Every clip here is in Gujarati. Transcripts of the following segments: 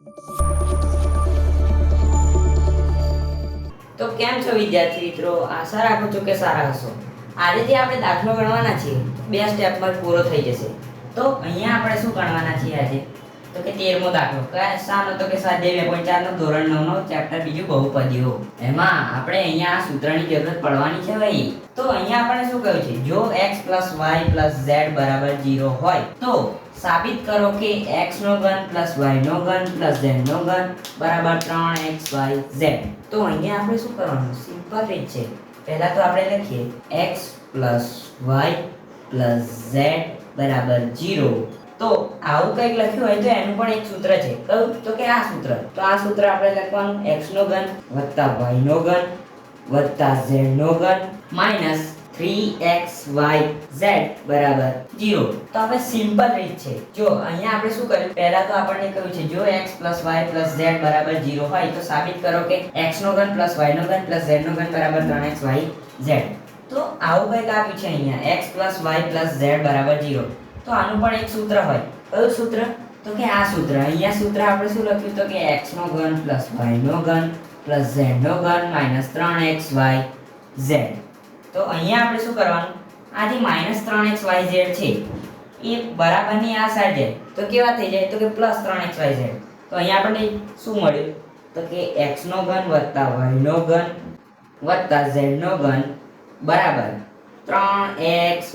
તો કેમ છો વિદ્યાર્થી મિત્રો, આશા રાખું છું કે સારા હશો। આજે જે આપણે દાખલો ગણવાના છીએ બે સ્ટેપમાં પૂરો થઈ જશે। તો અહીંયા આપણે શું ગણવાના છીએ આજે? તો કે 13મો દાખલો શાનો? તો કે સ્વાધ્યાય 2.4 નો ધોરણ 9 નો ચેપ્ટર બીજું બહુપદીઓ। એમાં આપણે અહીંયા આ સૂત્રની જરૂરત પડવાની છે ભાઈ। તો અહીંયા આપણે શું કહ્યું છે? જો x y z બરાબર 0 હોય તો સાબિત કરો કે x નો ઘન y નો ઘન z નો ઘન બરાબર 3xyz। તો અહીંયા આપણે શું કરવાનું? સિમ્પલ રીત છે। પહેલા તો આપણે લખીએ x y z બરાબર 0। તો આવું કંઈક લખ્યું હોય તો એનું પણ એક સૂત્ર છે। કયું? તો કે આ સૂત્ર। તો આ સૂત્ર આપણે લખવાનું x નો ઘન y નો ઘન z નો ઘન માઈનસ 3xyz બરાબર 0। તો હવે સિમ્પલ રીત છે। જો અહીંયા આપણે શું કર્યું? પહેલા તો આપણને કહ્યું છે જો x y z બરાબર 0 હોય તો સાબિત કરો કે x નો ઘન y નો ઘન z નો ઘન બરાબર 3xyz। તો આવું કંઈક આપ્યું છે અહીંયા x y z બરાબર 0। તો આનું પણ એક સૂત્ર હોય। કયું સૂત્ર? તો કે આ સૂત્ર। અહીંયા સૂત્ર આપણે શું લખ્યું? તો કે x નો ઘન y નો ઘન z નો ઘન માઈનસ 3xyz। તો અહીંયા આપણે શું કરવાનું? આ જે માઈનસ 3xyz છે એ બરાબરની આ સાઈડ જાય તો કેવા થઈ જાય? તો કે પ્લસ 3xyz। તો અહીંયા આપણને શું મળ્યું? તો કે x નો ઘન y નો ઘન z નો ઘન બરાબર 3xyz।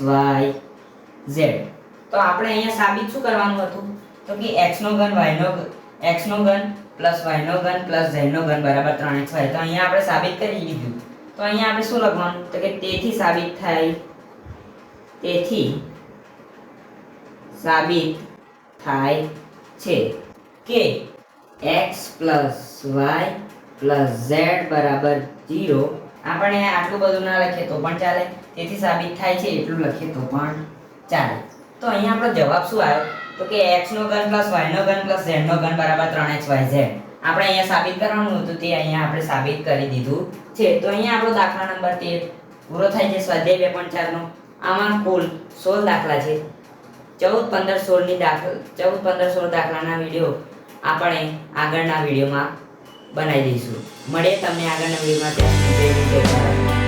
તો આપણે અહીંયા સાબિત શું કરવાનું હતું? તો કે x નો ઘન y નો ઘન z નો ઘન બરાબર 3xy। તો અહીંયા આપણે સાબિત કરી દીધું। તો અહીંયા આપણે શું લખવાનું? તો કે તેથી સાબિત થાય છે કે x y z બરાબર 0। આપણે આટલું બધું ના લખીએ તો પણ ચાલે, તેથી સાબિત થાય છે એટલું લખીએ તો પણ ચાલે। તો અહીંયા આપણો જવાબ શું આવ્યો? તો કે x નો ઘન y નો ઘન z નો ઘન બરાબર 3xyz। આપણે અહીંયા સાબિત કરવાનું હતું તે અહીંયા આપણે સાબિત કરી દીધું છે। તો અહીંયા આપણો દાખલા નંબર 13 પૂરો થાય છે સ્વાધ્યાય 2.4 નો। આમાં કુલ 16 દાખલા છે। 14, 15, 16 દાખલાના વિડીયો આપણે આગળના વિડીયોમાં બનાવી દઈશું। મળીએ તમને આગળના વિડીયોમાં।